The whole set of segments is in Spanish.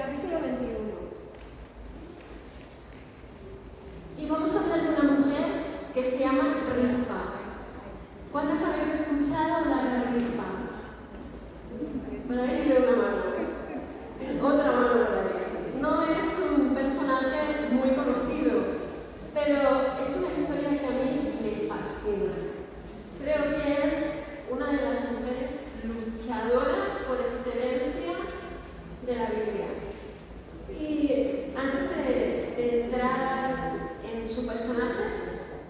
capítulo 21. Y vamos a hablar de una mujer que se llama Rizpa. ¿Cuántos habéis escuchado hablar de Rizpa? ¿Podéis dar una mano? Otra mano también. No es un personaje muy conocido, pero es una historia que a mí me fascina. Creo que es una de las mujeres luchadoras por excelencia de la Biblia. Y antes de entrar en su personaje,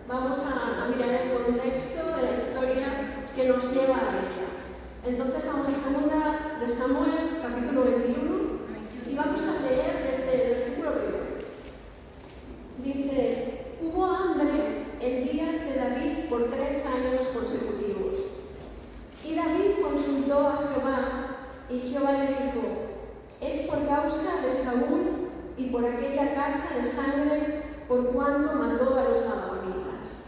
vamos a mirar el contexto de la historia que nos lleva a ella. Entonces vamos a 2 de Samuel, capítulo 21, y vamos a leer desde el versículo 1. Dice: hubo hambre en días de David por 3 años consecutivos. Y David consultó a Jehová, y Jehová le dijo: es por causa de Saúl y por aquella casa de sangre por cuanto mató a los gabaonitas.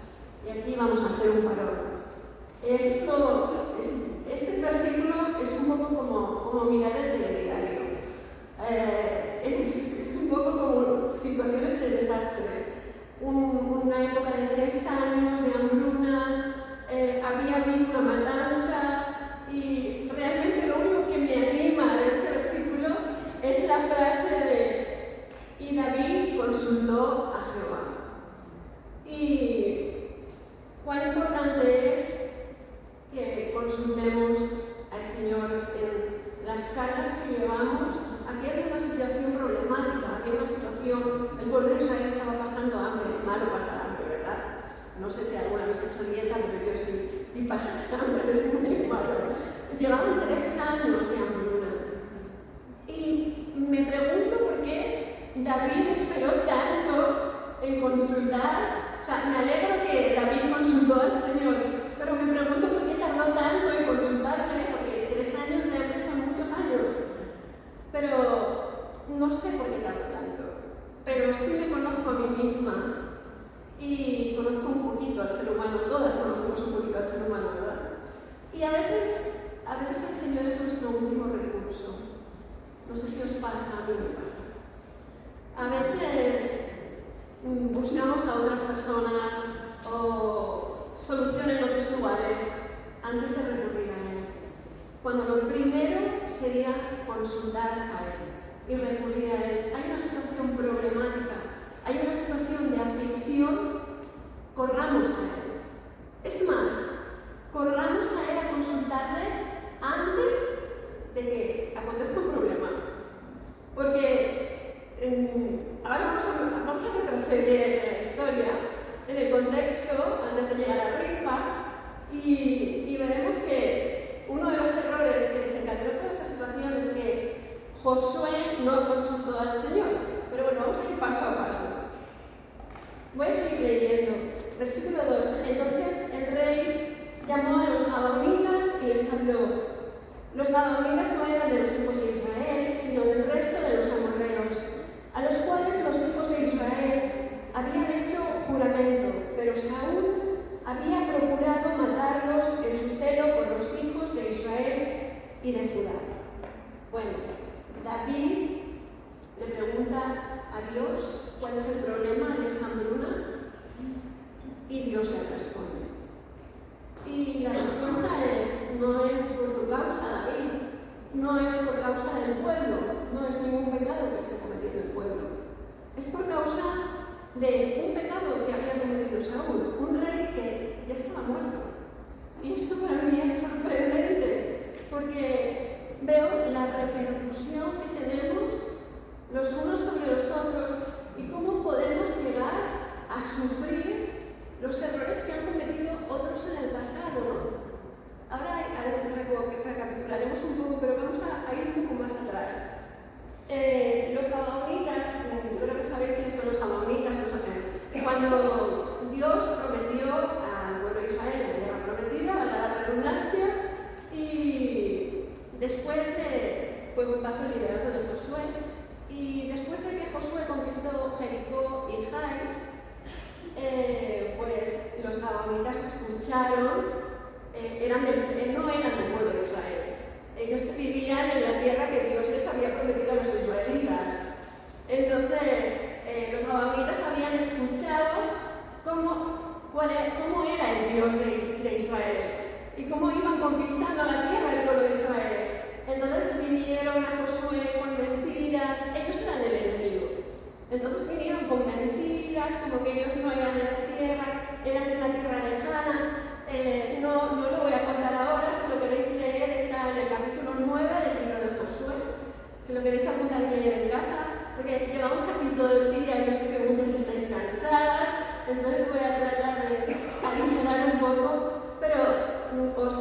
Y aquí vamos a hacer un parón. Este versículo es un poco como mirar el telediario. Es un poco como situaciones de desastre. Una época de 3 años de hambruna, había habido una matanza, y realmente lo único que me anima de este versículo es la frase de: y David consultó a Jehová. Y cuán importante es que consultemos al Señor en las cargas que llevamos. Aquí había una situación problemática, había una situación, el pueblo de Israel estaba pasando hambre. Es malo pasar hambre, ¿verdad? No sé si alguna vez he hecho dieta, pero yo sí, y pasar hambre es muy malo. Llevaban 3 años de hambruna. Y me pregunto por qué David esperó tanto en consultar. O sea, me alegro que David consultó al Señor, pero me pregunto por qué tardó tanto en consultarle, porque 3 años de hambre son muchos años. Pero no sé por qué tardó tanto. Pero sí me conozco a mí misma y conozco un poquito al ser humano. Todas conocemos un poquito al ser humano, ¿verdad? Y a veces el Señor es nuestro último recurso. No sé si os pasa, a mí me pasa. A veces buscamos a otras personas o soluciones en otros lugares antes de recurrir a Él, cuando lo primero sería consultar a Él y recurrir a Él. Hay una situación problemática, hay una situación de aflicción, corramos a Él. Es más, corramos a Él a consultarle antes de que acontezca un problema. Porque ahora vamos a retroceder en la historia, en el contexto, antes de llegar a Rizpa, y veremos que uno de los errores que desencadenó toda esta situación es que Josué no consultó al Señor. Pero bueno, vamos a ir paso a paso. Voy a seguir leyendo. Versículo 2. Entonces el rey llamó a los gabaonitas y les habló. Los gabaonitas no eran de los hijos de Israel, sino del resto de los amorreos, a los cuales los hijos de Israel habían hecho juramento, pero Saúl había procurado matarlos en su celo por los hijos de Israel y de Judá. Bueno, David le pregunta a Dios cuál es el problema de esa hambruna, y Dios le responde. Y la respuesta es: no es por tu causa, David, no es por causa del pueblo, no es ningún pecado que esté cometiendo el pueblo. Es por causa de un pecado que había cometido Saúl, un rey que ya estaba muerto. Y esto para mí es sorprendente, porque veo la repercusión que tenemos los unos sobre los otros y cómo podemos llegar a sufrir los errores que han cometido otros en el pasado. Ahora recapitularemos un poco, pero vamos a ir un poco más atrás. Los gabaonitas, creo que sabéis quiénes son los gabaonitas. Cuando Dios prometió al pueblo de Israel la tierra prometida, valga la redundancia, y después fue bajo el liderazgo de de leer en casa, porque llevamos aquí todo el día y yo sé que muchas estáis cansadas, entonces voy a tratar de aligerar un poco, pero os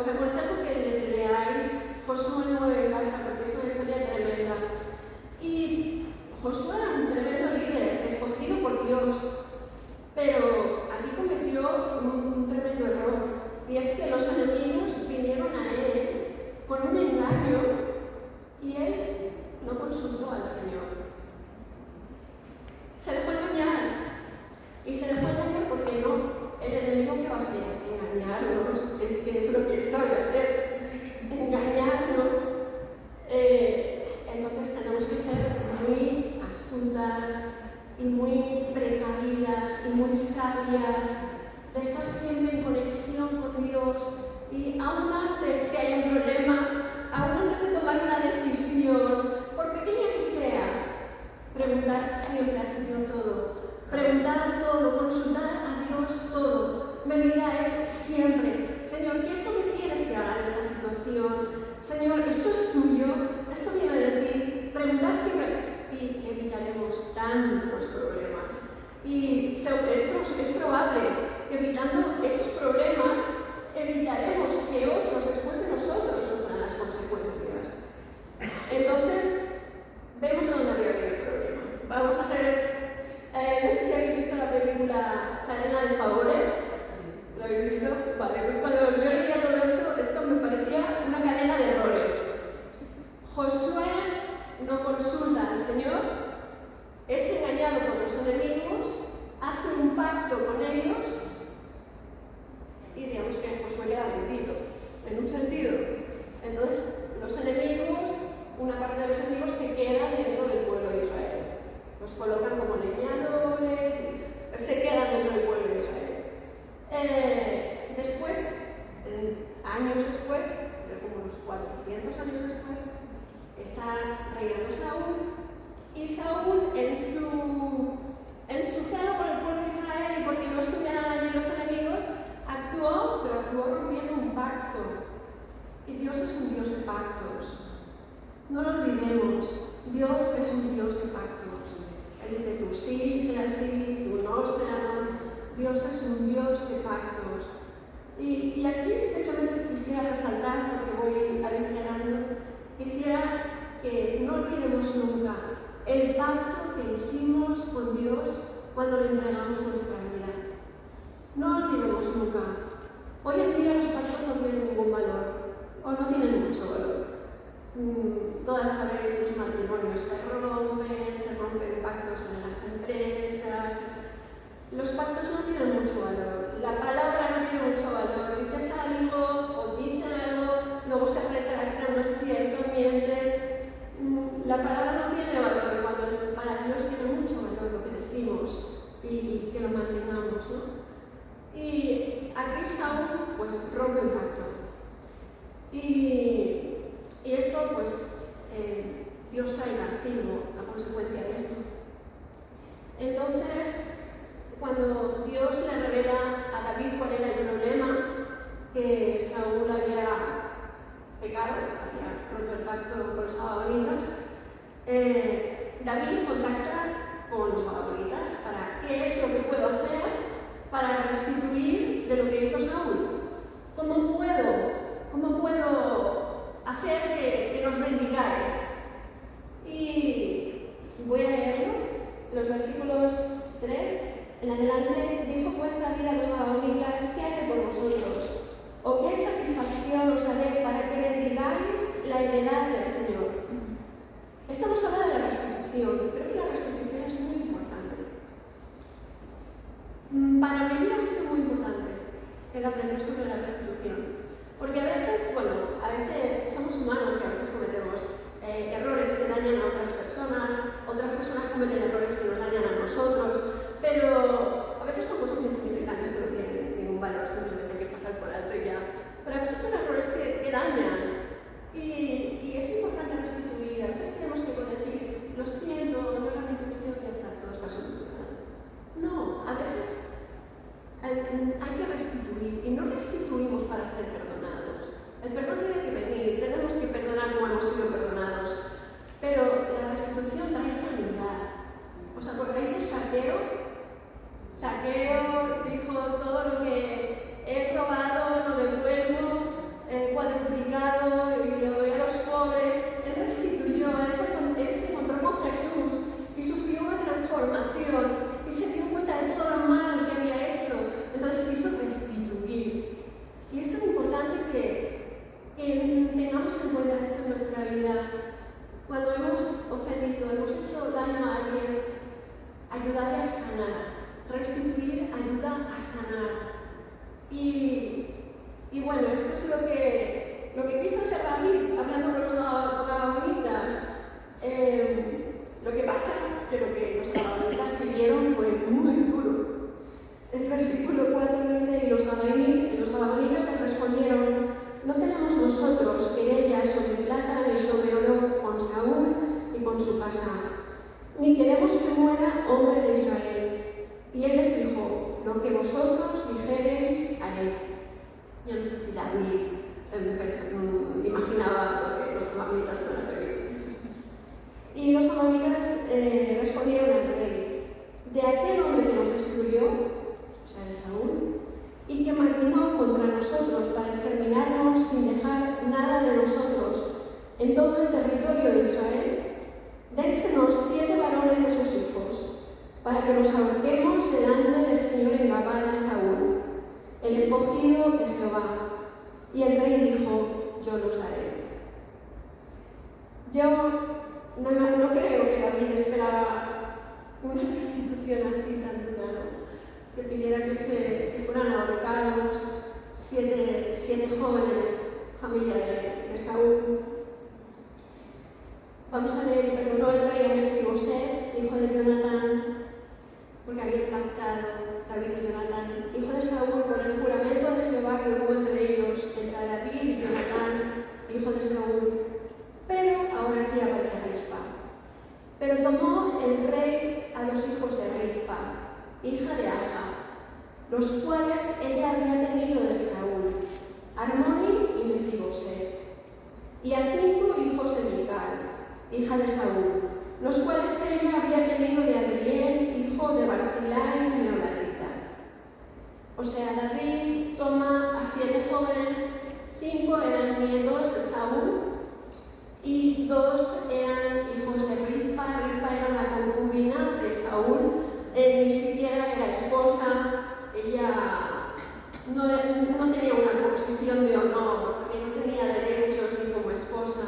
aconsejo que leáis Josué 9 en casa, porque es una historia tremenda. Y Josué era un tremendo líder, escogido por Dios, pero aquí cometió un tremendo error, y es que los enemigos vinieron a él con un engaño y él no consultó al Señor. Se dejó engañar, y se dejó engañar porque no. El enemigo, ¿qué va a hacer? Engañarnos, es que es lo que él sabe hacer, engañarnos. Entonces tenemos que ser muy astutas y muy precavidas y muy sabias, de estar siempre en conexión con Dios, y aún antes que haya un problema, aún antes de tomar una decisión, por pequeña que sea, preguntar siempre al Señor todo, preguntar todo, consultar a Dios todo, venir a Él siempre. Señor, ¿qué es lo que quieres que haga en esta situación? Señor, ¿esto es tuyo? ¿Esto viene de ti? Preguntar siempre, y evitaremos tantos problemas. Y es probable que evitando esos problemas, evitaremos que otros después de nosotros sufran las consecuencias. Entonces, vemos dónde había habido el problema. Vamos a hacer, no sé si habéis visto la película Cadena de Favores. ¿Lo habéis visto? Vale, pues cuando yo leía todo esto me parecía una cadena de errores. Josué no consulta al Señor, es engañado por los enemigos, hace un pacto con ellos, y digamos que Josué queda vendido, en un sentido. Entonces, los enemigos, una parte de los enemigos se quedan dentro del pueblo de Israel. Los colocan como leñadores, se quedan dentro del pueblo de Israel. Después, años después, como unos 400 años después, está reinando Saúl, y Saúl en su celo por el pueblo de Israel y porque no estuvieran allí los enemigos, actuó rompiendo un pacto. Y Dios es un Dios de pactos. No lo olvidemos, Dios es un Dios de pactos. Él dice, tú sí, sea sí, tú no, sea no. Dios es un Dios de pactos. Y aquí simplemente quisiera resaltar, porque voy aligerando, quisiera que no olvidemos nunca el pacto que hicimos con Dios cuando le entregamos nuestra vida. No olvidemos nunca. Hoy en día los pactos no tienen ningún valor, o no tienen mucho valor. Todas sabéis, los matrimonios se rompen pactos en las empresas. Los pactos no tienen mucho valor, la palabra no tiene mucho valor. Dices algo o dicen algo, luego se retractan, no es cierto, miente. La palabra no tiene valor cuando para Dios tiene mucho valor lo que decimos y que lo mantengamos, ¿no? Y aquí Saúl pues rompe un pacto. Y esto pues Dios trae castigo a consecuencia de esto. Entonces, cuando Dios le revela a David cuál era el problema, que Saúl había pecado, había roto el pacto con los amonitas, David contacta con los amonitas para qué es lo que puedo hacer para restituir de lo que hizo Saúl. ¿Cómo puedo hacer que nos bendigáis? Y voy a leerlo, los versículos 3 en adelante. Dijo pues David a los amonitas, ¿qué haré por vosotros? ¿O qué satisfacción os haré para que bendigáis la heredad del Señor? Esto nos habla de la restitución. Creo que la restitución es muy importante. Para mí ha sido muy importante el aprender sobre la restitución. Porque a veces somos humanos y a veces cometemos errores que dañan a otras personas cometen errores que nos dañan a nosotros, pero a veces son cosas insignificantes que no tienen ningún valor, simplemente hay que pasar por alto y ya. Pero a veces son errores que dañan y es importante restituir. A veces tenemos que decir, lo siento, no era mi intención, ya está, todo está solucionado. No, a veces hay que restituir y no restituimos para ser perdonados. El perdón tiene que venir casa, ni queremos que muera hombre de Israel. Y él les dijo: lo que vosotros dijereis, haré. Yo no sé si David imaginaba lo que los amamitas iban a pedir. Y los amamitas respondieron al rey: de aquel hombre que nos destruyó, o sea, de Saúl, y que maquinó contra nosotros para exterminarnos sin dejar nada de nosotros en todo el territorio de Israel, dénsenos 7 varones de sus hijos, para que los ahorquemos delante del Señor en Gabá de Saúl, el escogido de Jehová. Y el rey dijo: yo los daré. Yo no creo que David esperaba una restitución así tan dura, ¿no? Que pidiera que fueran ahorcados 7 jóvenes, familia de Saúl. Vamos a leer: y perdonó el rey a Mefiboset, hijo de Jonatán, porque había pactado David y Jonatán, hijo de Saúl, con el juramento de Jehová que hubo entre ellos, entre David y Jonatán, hijo de Saúl. Pero ahora aquí aparece Rizpa. Pero tomó el rey a 2 hijos de Rizpa, hija de Aja, los cuales ella había tenido de Saúl, Armoni y Mefiboset, y a 5 hijos de Mical, hija de Saúl, los cuales ella había tenido de Adriel, hijo de Barzilai, Meolatita. O sea, David toma a 7 jóvenes, 5 eran nietos de Saúl y 2 eran hijos de Rizpa. Rizpa era una concubina de Saúl, ni siquiera era esposa, ella no tenía una posición de honor, porque no tenía derechos ni como esposa.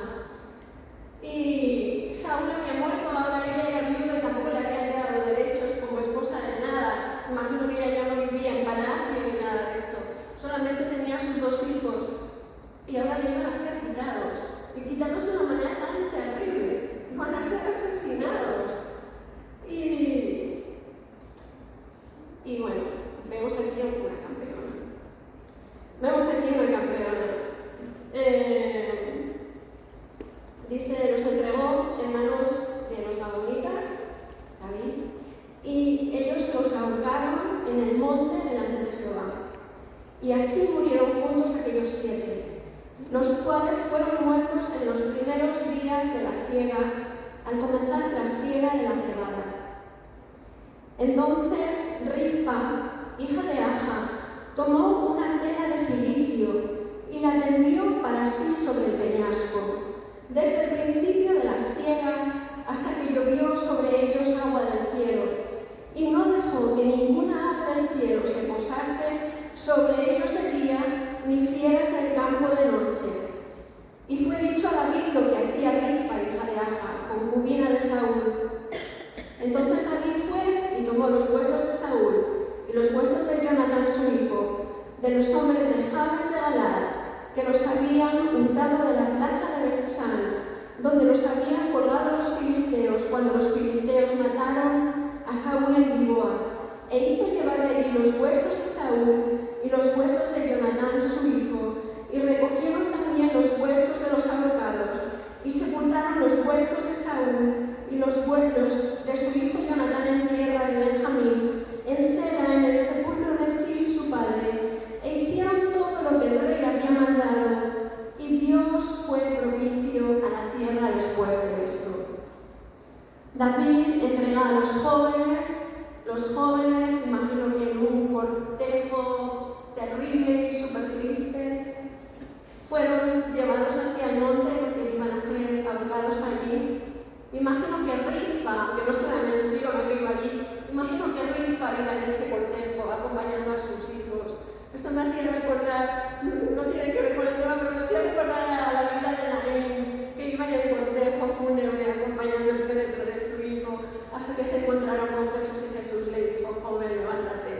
Y Saúl había muerto, ahora ella era viuda y tampoco le habían dado derechos como esposa de nada. Imagino que ella ya no vivía en palacio ni nada de esto, solamente tenía sus 2 hijos y ahora le iban a ser quitados, y quitados de una manera tan terrible, iban a ser asesinados. Y bueno, vemos aquí una campeona. Dice: los entregó en manos de los Gabonitas, David, y ellos los ahorcaron en el monte delante de Jehová. Y así murieron juntos aquellos 7, los cuales fueron muertos en los primeros días de la siega, al comenzar la siega de la cebada. Entonces Rizpa, hija de Aja, tomó una tela de cilicio y la tendió para sí sobre el peñasco, desde el principio de la siega hasta que llovió sobre ellos agua del cielo, y no dejó que ninguna ave del cielo se posase sobre ellos de día, ni fieras del campo de noche. Y fue dicho a David lo que hacía Rizpa, hija de Aja, concubina de Saúl. Entonces David fue y tomó los huesos de Saúl y los huesos de Jonatán su hijo, de los hombres de Jabes de Galaad, que los habían untado de la plaza de Bethsan, donde los habían colgado los filisteos cuando los filisteos mataron a Saúl en Gilboa, e hizo llevar de allí los huesos de Saúl y los huesos de Jonatán su hijo, y recogieron también los huesos de los ahorcados, y sepultaron los huesos de Saúl y los huesos de su hijo Jonatán en tierra de Benjamín, en Cela, en el sepulcro de Cis su padre, e hicieron todo lo que el rey había mandado, y Dios fue propicio a la tierra después de esto. David entrega a los jóvenes, imagino que en un cortejo terrible y súper triste, fueron llevados hacia el monte porque iban a ser ahorcados allí. Imagino que Rizpa, que no se la menciona que iba allí, imagino que Rizpa iba en ese cortejo acompañando a sus hijos. Esto me hacía recordar, no tiene que ver con el tema, pero me hacía recordar a la vida de Naem, que iba en el cortejo fúnebre acompañando el féretro de su hijo, hasta que se encontraron con Jesús y Jesús le dijo: joven, levántate.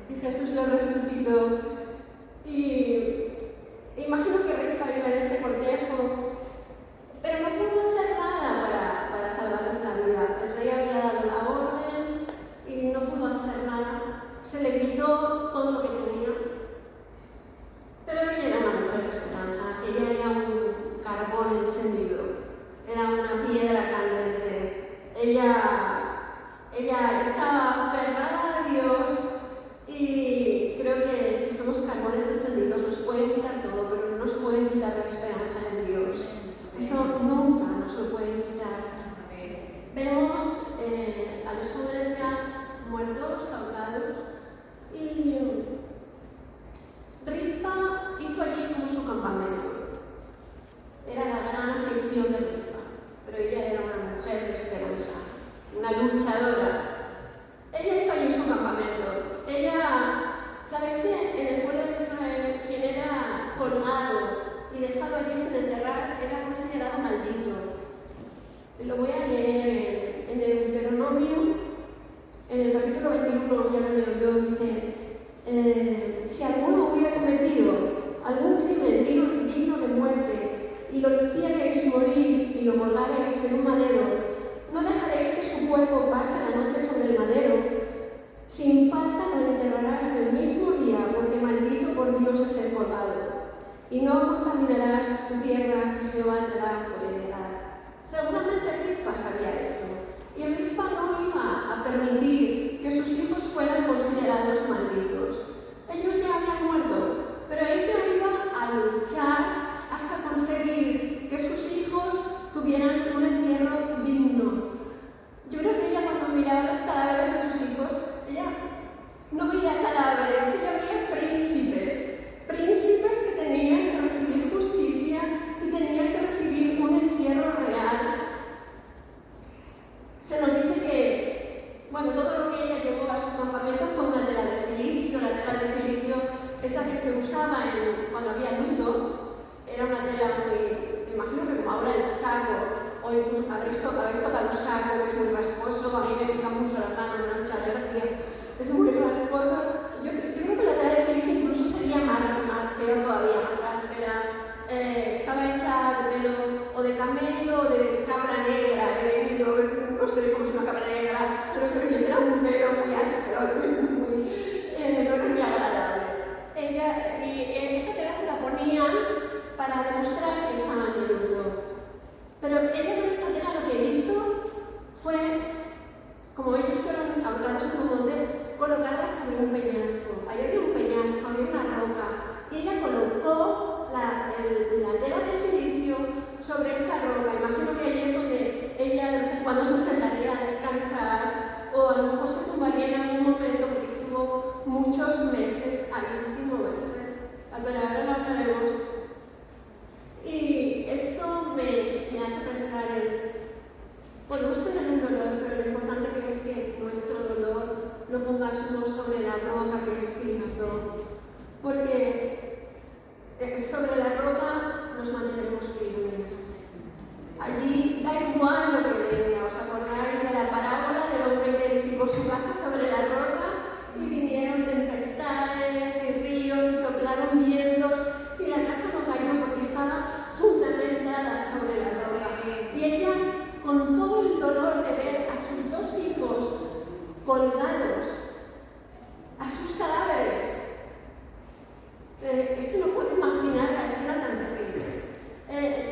Y Jesús lo resucitó. Y imagino que Rizpa iba en ese cortejo, pero no pudo hacer nada para salvarles la vida. El rey había dado la orden y no pudo hacer nada. Se le quitó todo lo que tenía. Pero ella Ella estaba aferrada a Dios y creo que si somos carbones encendidos nos pueden quitar todo, pero no nos pueden quitar la esperanza en Dios. Eso nunca nos lo pueden quitar. Vemos a los jóvenes ya muertos, ahogados, y Rizpa hizo allí como su campamento. Era la gran aflicción de Rizpa, pero ella era una mujer de esperanza, una luchadora. Ella hizo allí su campamento. ¿Sabéis que en el pueblo de Israel quien era colgado y dejado allí sin enterrar era considerado maldito? Lo voy a leer en Deuteronomio, en el capítulo 21, ya lo leo yo, dice: si alguno hubiera cometido algún crimen digno de muerte y lo hicierais morir y lo colgarais en un madero, no dejaréis que su cuerpo pase la noche sobre el madero. Sin falta lo enterrarás el mismo día, porque maldito por Dios es el colgado. Y no contaminarás tu tierra que Jehová te da por heredad. Seguramente Rizpa sabía esto. Y Rizpa no iba a permitir que sus hijos fueran considerados malditos. Ellos ya habían muerto, pero ella iba a luchar hasta conseguir que sus hijos tuvieran un entierro digno. Yo creo que ella, cuando miraba los cadáveres de sus hijos, ella no veía cadáveres, ella veía príncipes que tenían que recibir justicia y tenían que recibir un entierro real. Se nos dice que, todo lo que ella llevó a su campamento fue una tela de cilicio. La tela de cilicio, esa que se usaba cuando había luto, era una tela muy, me imagino que como ahora el saco, hoy habéis tocado saco, que es muy rasposo, a mí me pica mucho las manos, me da mucha alergia, es muy rasposo. Yo creo que la tela de cilicio incluso sería peor todavía, más áspera. Estaba hecha de pelo o de camello o de cabra negra, no sé cómo es una cabra negra, pero se ve que era un pelo muy áspero, no era muy agradable. Y esta tela se la ponían para demostrar que estaban de luto. Pero ella con esta tela lo que hizo fue, como ellos fueron ahorcados en un monte, colocarla sobre un peñasco. Ahí había un peñasco, había una roca, y ella colocó la tela de cilicio sobre esa roca. Imagino que allí es donde ella cuando se sentaría a descansar, o a lo mejor se tumbaría en algún momento, porque estuvo muchos meses ahí sin moverse. Pero ahora lo hablaremos. Y esto me hace pensar podemos tener un dolor, pero lo importante que es que nuestro dolor lo pongamos sobre la roca que es Cristo, porque sobre la roca nos mantendremos firmes. Allí da igual lo que venga. ¿Os acordáis de la parábola del hombre que edificó su casa sobre la roca y vinieron tempestades y ríos y soplaron vientos y la casa no cayó porque estaba fundamentada sobre la roca? Y ella, con todo el dolor de ver a sus dos hijos colgados, a sus cadáveres, es que no puedo imaginar la escena tan terrible.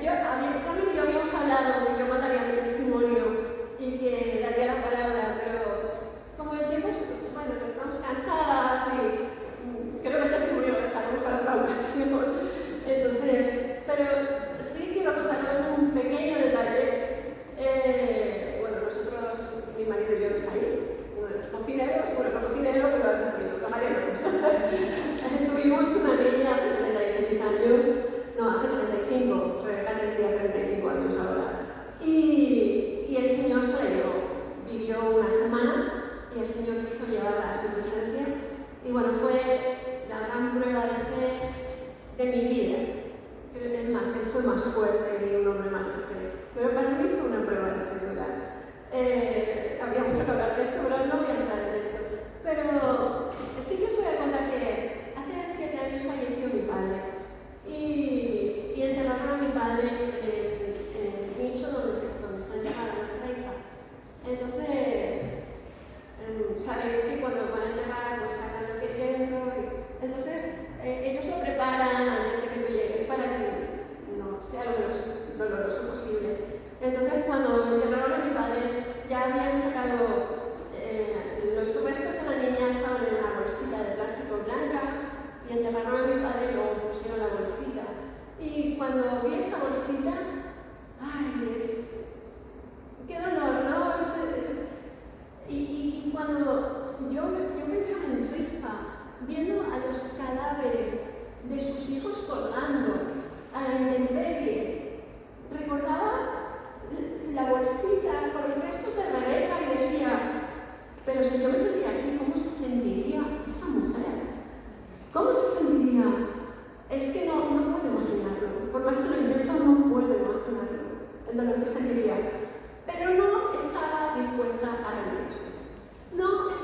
Carmen y yo habíamos hablado de que yo mataría mi testimonio y que daría la palabra, pero como el tiempo es, que estamos cansadas y creo que el testimonio lo dejaremos para otra ocasión. Entonces, pero sí quiero contaros un pequeño detalle. Nosotros, mi marido y yo no está ahí, uno de los cocineros, no cocinero, pero ha servido camarero. Tuvimos una niña hace 36 años, hace 35, Rebeca tendría 35 años ahora. Y el Señor se la llevó. Vivió una semana y el Señor quiso llevarla a su presencia. Y fue la gran prueba de fe de mi vida. Él fue más fuerte y un hombre más de fe. Pero para mí fue una prueba de fe dura. Habría mucho que hablar de esto, pero no voy a entrar en esto. Pero sí que os voy a contar que hace 7 años falleció mi padre. Y enterraron a mi padre en el nicho donde está enterrada nuestra hija. Entonces, sabéis que cuando van a enterrar, pues sacan lo que hay dentro. Entonces, ellos lo preparan antes de que tú llegues para que no sea lo menos doloroso posible. Entonces, cuando enterraron a mi padre, ya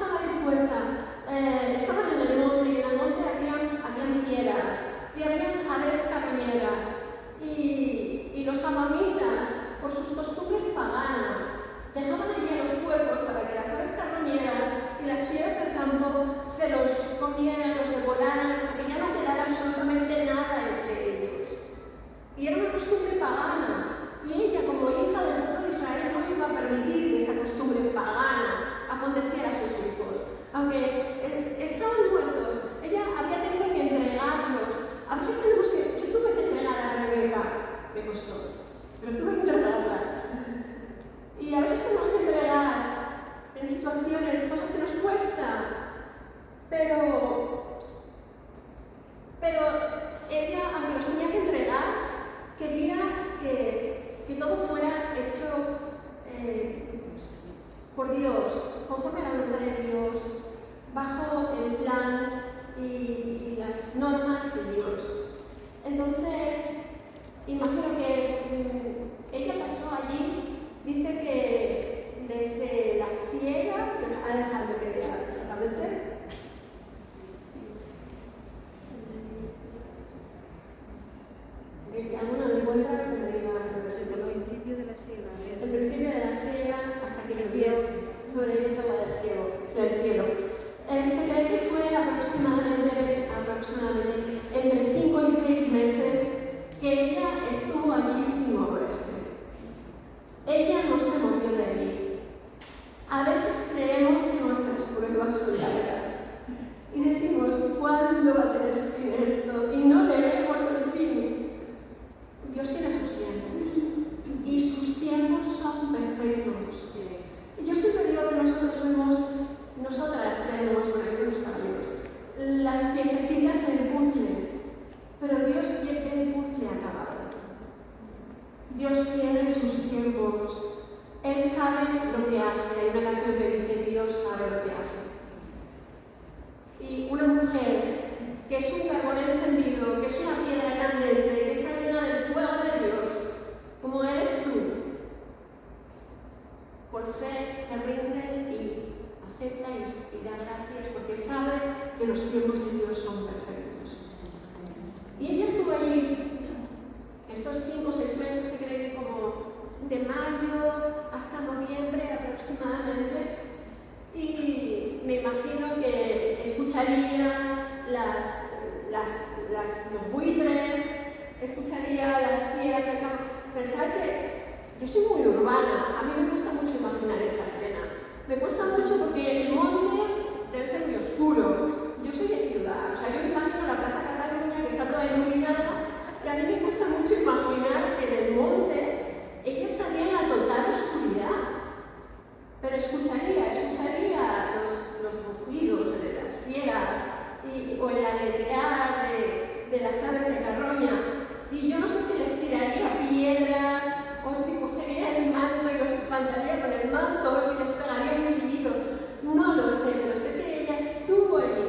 estaba dispuesta. Estaban en el monte y en el monte habían fieras y habían aves carroñeras y los jamamitas, por sus costumbres paganas, dejaban allí a los cuervos para que las aves carroñeras y las fieras del campo se los comieran, los devoraran hasta que ya no quedara absolutamente nada entre ellos. Y era una costumbre pagana, y ella, como hija del pueblo de Israel, no iba a permitir que esa costumbre pagana aconteciera a sus hijos. Aunque estaban muertos, ella había tenido que entregarlos. A veces yo tuve que entregar a Rebeca, me costó, pero tuve que entregarla. Y a veces tenemos que entregar en situaciones cosas que nos cuestan, pero ella, aunque los tenía que entregar, quería que todo fuera hecho por Dios, conforme a la voluntad de Dios, bajo el plan y las normas de Dios. Entonces, imagino que ella pasó allí, dice que desde la sierra, déjame que lea exactamente. Que si alguno lo encuentra, que me diga el versículo. El principio de la sierra. El principio de la sierra hasta que el pie sobre ellos agua del cielo. Se cree que fue aproximadamente entre 5 y 6 meses que ella estuvo allí sin moverse. Ella no se movió de allí. A veces creemos que nuestras pruebas son largas y decimos, ¿cuándo va a tener fin esto? Y no le vemos el fin. Dios tiene sus tiempos y sus tiempos son perfectos. Y yo siempre digo que nosotras vemos las piececitas del puzzle, pero Dios tiene el puzzle acabado. Dios tiene sus tiempos. Él sabe lo que hace. Hay una canción que dice, Dios sabe lo que hace. Y una mujer que es un carbón encendido, que es una piedra candente, que está llena del fuego de Dios, como eres tú, por fe se rinde y acepta y da gracias porque sabe que los tiempos de Dios son perfectos. Y ella estuvo allí estos 5 o 6 meses, se cree que como de mayo hasta noviembre aproximadamente, y me imagino que escucharía los buitres, escucharía las fieras del campo. Pensad que yo soy muy urbana, a mí me cuesta mucho imaginar esta escena. Me cuesta mucho porque el monte debe ser muy oscuro. Yo soy de ciudad, o sea, yo me imagino la Plaza Cataluña que está toda iluminada y a mí me cuesta mucho imaginar que en el monte ella estaría en la total oscuridad. Pero escucharía los rugidos de las fieras o el aletear de las aves de carroña. Y yo no sé si les tiraría piedras o si cogería el manto y los espantaría con el manto o si les pegaría un chillido. No lo sé, pero sé que ella estuvo allí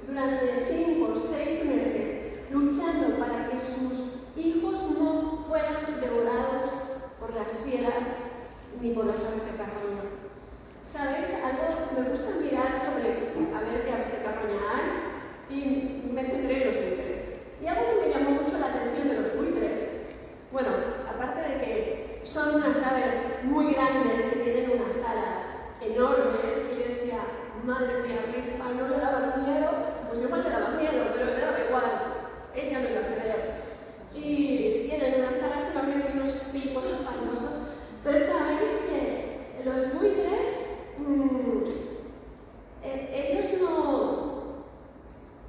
durante 5 o 6 meses luchando para que sus hijos no fueran devorados por las fieras ni por las aves de carroña. ¿Sabéis? Algo me gusta mirar sobre a ver qué aves de carroña hay y me centré en los buitres. Y algo que me llamó mucho la atención de los buitres, bueno, aparte de que son unas aves muy grandes que tienen unas alas enormes, que yo decía, madre mía, Rizpa, ¿no le daba miedo? Pues igual le daba miedo, pero le daba igual, ella no iba a ceder. Y tienen unas alas enormes y unos picos espantosos, pero sabéis que los buitres,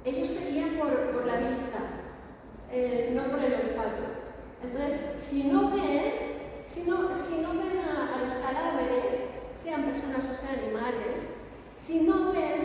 ellos seguían por la vista, no por el olfato. Entonces, si no ven a los cadáveres, sean personas o sean animales, si no ven,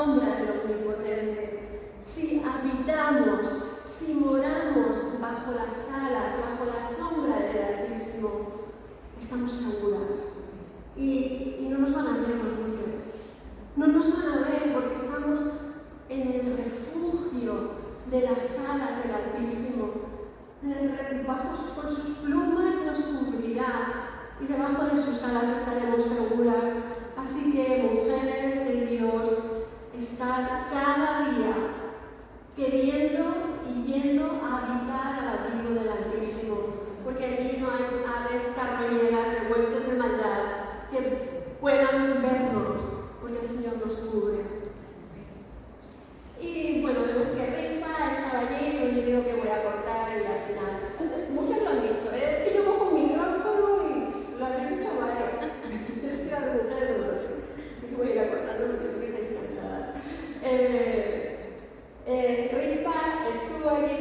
sombra del Omnipotente, si habitamos, si moramos bajo las alas, bajo la sombra del Altísimo, estamos seguras. Y no nos van a ver los buitres. No nos van a ver porque estamos en el refugio de las alas del Altísimo. Con sus plumas nos cubrirá y debajo de sus alas estaremos seguras. Así que, mujeres de Dios, estad cada día queriendo y yendo a habitar al abrigo del Altísimo, porque allí no hay aves carroñeras de huestes de maldad que puedan vernos, porque el Señor nos cubre. Y bueno, vemos que Rizpa estaba allí, y yo digo que voy a cortar y al final. Muchas lo han dicho, es que yo cojo un micrófono y lo habéis dicho varias. Es que las mujeres son así. Así que voy a ir acortando porque sé que estáis cansadas. Rizpa estuvo allí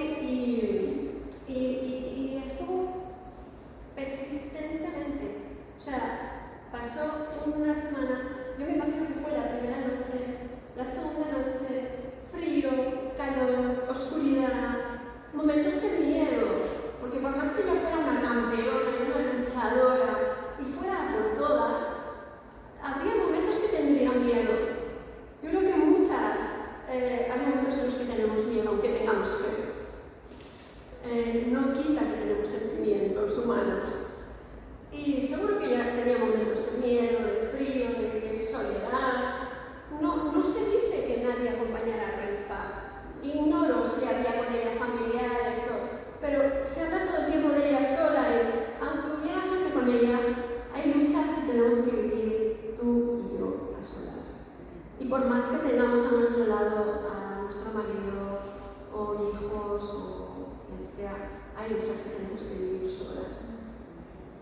y estuvo persistentemente. O sea, pasó una semana, yo me imagino que fue la primera noche, la segunda noche, frío, calor, oscuridad, momentos de miedo, porque por más que ella fuera una campeona y una luchadora y fuera por todas, habría momentos que tendrían miedo. Yo creo que muchas, hay momentos en los que tenemos miedo, aunque tengamos fe. No quita que tenemos sentimientos humanos. Y seguro que ella tenía momentos de miedo, de frío, de soledad. No se dice que nadie acompañara a Rizpa. Ignoro si había con ella familiares pero se habla todo el tiempo de ella sola y aunque hubiera gente con ella, hay luchas que tenemos que vivir tú y yo a solas. Y por más que tengamos a nuestro lado a nuestro marido o hijos o quien sea, hay luchas que tenemos que vivir solas.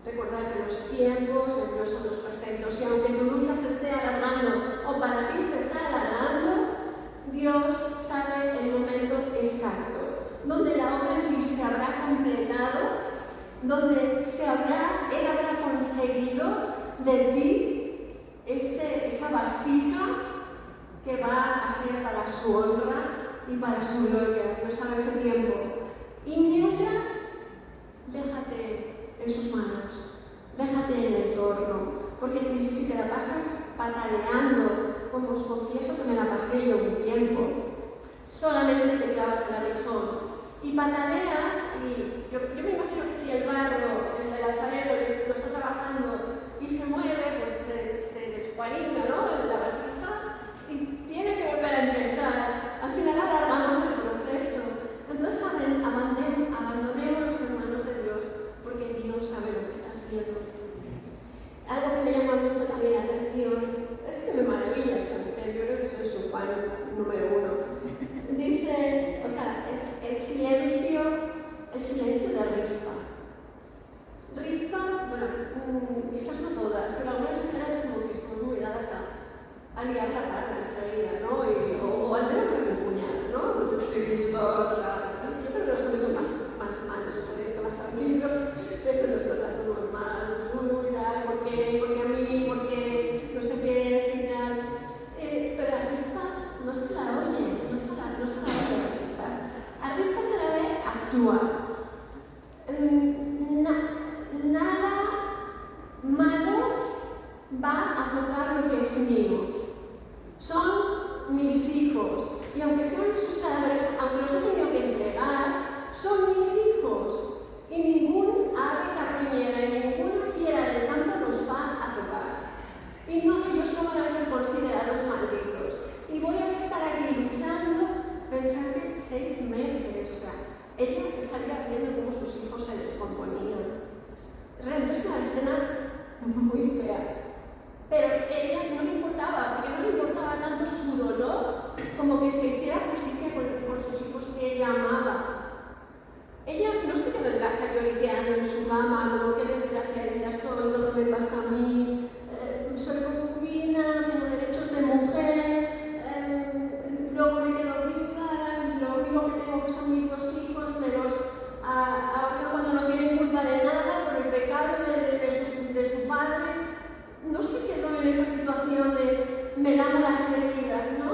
Recordad que los tiempos de Dios son los perfectos y aunque tu lucha se esté alargando o para ti se está alargando, Dios sabe el momento exacto, donde la obra en ti se habrá completado, donde Él habrá conseguido de ti esa vasija que va a ser para su honra y para su gloria. Dios sabe ese tiempo. Y mientras, déjate en sus manos, déjate en el torno, porque si te la pasas pataleando, como os confieso que me la pasé yo un tiempo, solamente te clavas el aguijón y pataleas y yo me imagino que si el barro, el alfarero lo está trabajando y se mueve, pues se descuarina, ¿no? La vasija y tiene que volver a empezar. Al final alargamos el proceso. Entonces abandonémonos en manos de Dios, porque Dios sabe lo que está haciendo. Algo que me llama mucho también la atención es que me maravilla esta mujer, yo creo que soy su fan número uno. Dice, o sea, es el silencio de Rizpa. Rizpa, bueno, quizás no todas, pero algunas mujeres como que están muy dadas a liar la parda enseguida, ¿no? O al menos refunfuñar, ¿no? Yo creo que los hombres son más mansos en esto, más tranquilos, pero nosotras somos más, porque a mí, porque no sé qué es y tal. Pero a Rizpa no se la oye, no se la oye rechistar. A Rizpa se la ve actuar. Nada malo va a tocar lo que es mío. Son mis hijos. Y aunque sean sus cadáveres, aunque los he tenido que entregar, son mis hijos. Y ningún ave carroñera y ninguna fiera del campo nos va a tocar. Y no, ellos no van a ser considerados malditos. Y voy a estar aquí luchando, pensar que 6 meses, o sea, ella estaría viendo cómo sus hijos se descomponían. Realmente es una escena muy fea. Pero a ella no le importaba, porque no le importaba tanto su dolor como que se hiciera justicia con sus hijos que ella amaba. Ella no se quedó en casa lloriqueando en su cama, como que desgraciadita soy, todo me pasa a mí, soy concubina, tengo derechos de mujer, luego me quedo viuda, lo único que tengo que son mis 2 hijos, ahora cuando no tienen culpa de nada por el pecado de su padre. No se quedó en esa situación de me lamo las heridas, ¿no?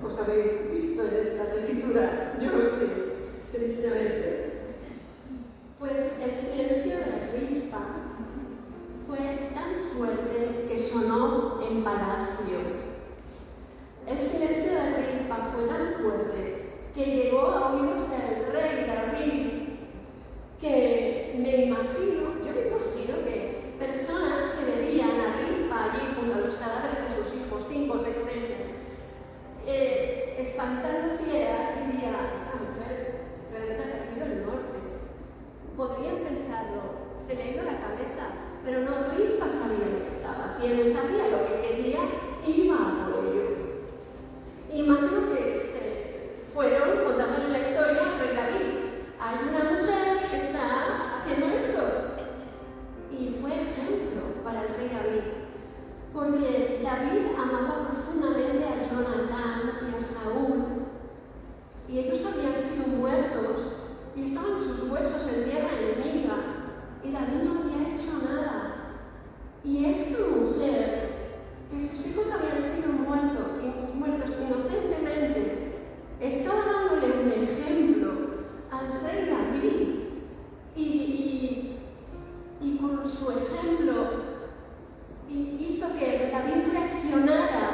os habéis visto en esta tesitura, yo sí, tristemente. Pues el silencio de Rizpa fue tan fuerte que sonó en palacio. El silencio de Rizpa fue tan fuerte que llegó a oídos del rey David, que yo me imagino que personas que veían a Rizpa allí junto a los cadáveres de sus hijos, 5 o 6 meses, espantando fieras, diría, esta mujer realmente ha perdido el norte. Podrían pensarlo, se le ha ido la cabeza, pero no, Rizpa sabía lo que estaba haciendo, sabía lo que quería y iba a por ello. Imagino que se fueron contándole la historia al rey David. Hay una mujer que está haciendo esto. Y fue ejemplo para el rey David, porque David amaba profundamente a Jonatán y a Saúl, y ellos habían sido muertos y estaban sus huesos en tierra enemiga, y David no había hecho nada. Y esta mujer, que sus hijos habían sido muertos inocentemente, estaba dándole un ejemplo al rey David, y con su ejemplo hizo que David reaccionara,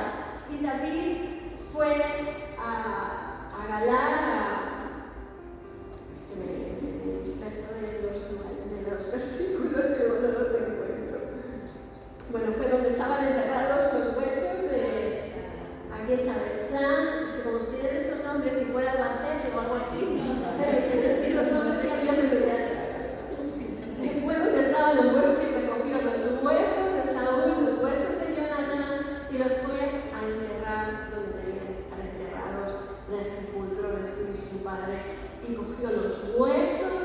y David fue a Galar, me disperso de los versículos que no los encuentro. Bueno, fue donde estaban enterrados los huesos de... Aquí está Betsán, es que como tienen estos nombres, si fuera Albacete o algo así, pero los nombres que Dios fue donde estaban los huesos y recogió los huesos de Saúl, los huesos de Jonatán, y los fue a enterrar donde tenían que estar enterrados, en el sepulcro de su padre, y cogió los huesos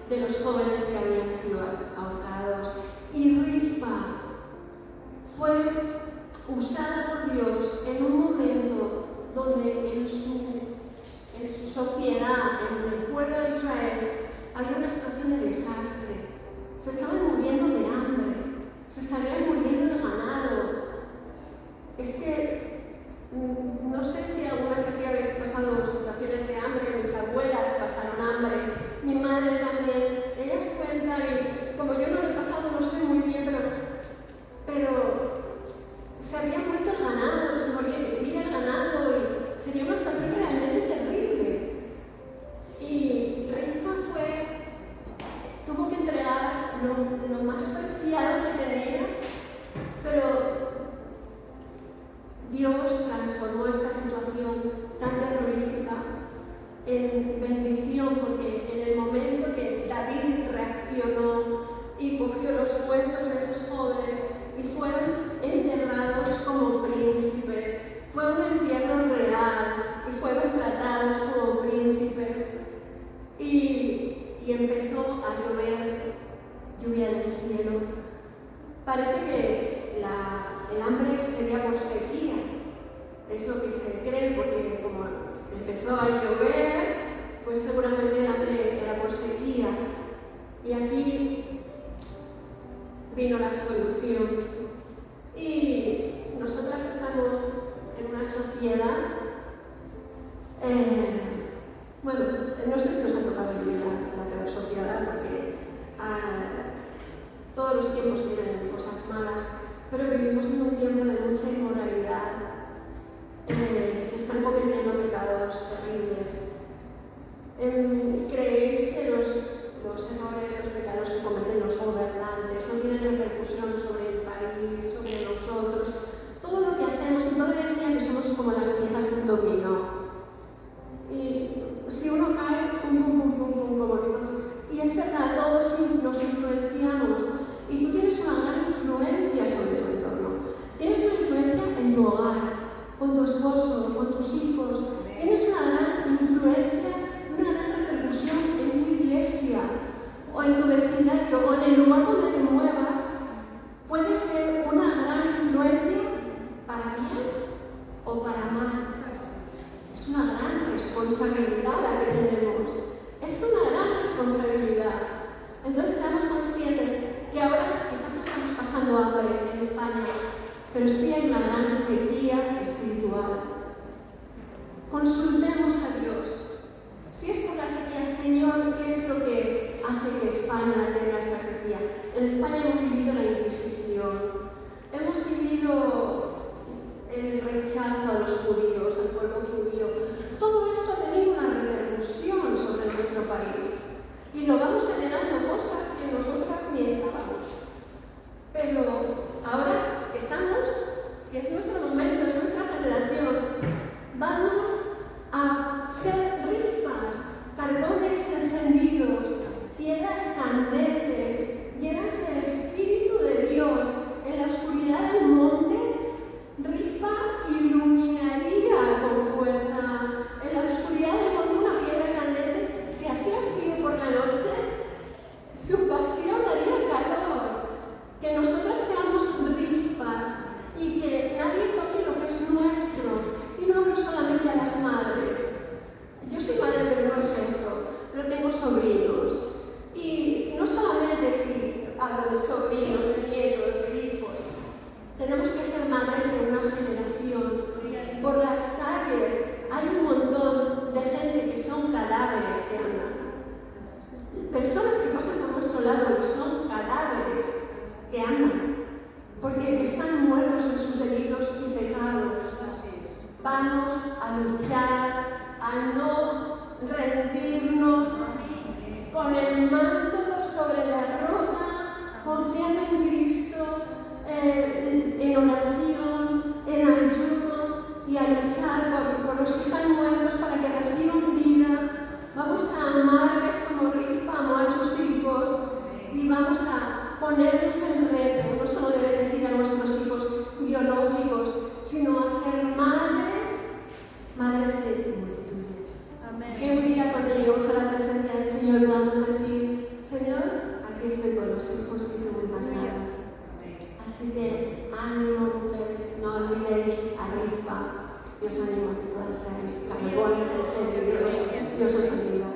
de los jóvenes que habían sido ahorcados. Y Rizpa fue usada por Dios en un momento donde en su sociedad, en el pueblo de Israel, había una situación de desastre. Se estaban muriendo de hambre, se estarían muriendo el ganado. Es que no sé si algunas aquí habéis pasado situaciones de hambre, mis abuelas pasaron hambre, mi madre también. Ellas cuentan, y como yo no lo he pasado, no sé muy bien, pero se había muerto el ganado, se moriría el ganado, y sería una situación realmente terrible. Y Rizpa tuvo que entregar lo más preciado que tenía, pero Dios transformó esta situación tan terrorífica en bendición, porque en el momento que David reaccionó y cogió los huesos de esos jóvenes y fueron enterrados como príncipes, fue un entierro real y fueron tratados como príncipes, y empezó a llover lluvia del cielo. Parece que el hambre sería por sequía, es lo que se cree, porque como empezó a llover, pues seguramente el hambre era por sequía. Y aquí vino la solución. Y nosotras estamos en una sociedad, bueno, no sé si nos ha tocado vivir la peor sociedad, porque todos los tiempos tienen cosas malas, pero vivimos en un tiempo de mucha inmoralidad. Se están cometiendo pecados terribles. ¿Creéis que los errores, los pecados que cometen los gobernantes no tienen repercusión sobre el país, sobre nosotros? Todo lo que hacemos, mi padre decía que somos como las piezas de un dominó. Y si uno cae, pum, pum, pum, pum, pum, como bonitos. Y es verdad, todos nos influenciamos. Y tú tienes una gran influencia sobre tu entorno. Tienes una influencia en tu hogar, con tu esposo, con tus hijos. Tienes una gran influencia, una gran repercusión en tu iglesia, o en tu vecindario, o en el lugar donde te muevas. Puede ser una gran influencia para bien o para mal. Es una gran responsabilidad la que tenemos. Es una gran responsabilidad. Entonces seamos conscientes que ahora quizás no estamos pasando hambre en España, pero sí hay una gran sequía espiritual. consultemos a Dios. Si es por la sequía, Señor, ¿qué es lo que hace que España tenga esta sequía? En España hemos vivido la Inquisición, hemos vivido el rechazo a los judíos, al pueblo judío. Todo esto ha tenido una repercusión sobre nuestro país y lo vamos heredando cosas que nosotras ni estábamos. Pero ahora que estamos, que es nuestro momento, es nuestra generación, vamos a ser rispas, carbones encendidos, piedras candentes, llenas del Espíritu de Dios, en la oscuridad del monte. Rispa iluminaría con fuerza. En la oscuridad del monte una piedra candente, si hacía frío por la noche, su pasión daría calor. Que nosotras seamos rispas y que nadie toque lo que es nuestro. Y no hablo solamente a las madres. Yo soy madre pero no ejerzo, pero tengo sobrinos. Y no solamente si hablo de sobrinos, de nietos, de hijos, tenemos que ser madres de una generación. Por las calles hay un montón de gente que son cadáveres que andan. Personas que pasan por nuestro lado y son cadáveres que andan. Porque están muertos en sus delitos y pecados. Vamos a luchar, a no rendirnos con el manto sobre la roca, confiando en Cristo, en oración, en ayuno y a luchar por los que están muertos para que reciban vida. Vamos a amarles como Rispa amó a sus hijos y vamos a ponernos el reto, no solo de bendecir a nuestros hijos biológicos, sino a ser madres de multitudes. Amén. Que un día cuando lleguemos a la presencia del Señor podamos decir: Señor, aquí estoy con los hijos que tú me has dado. Así que ánimo, mujeres, no olvidéis a Rispa y os animo a que todas seáis carbones en Dios. Dios os bendiga.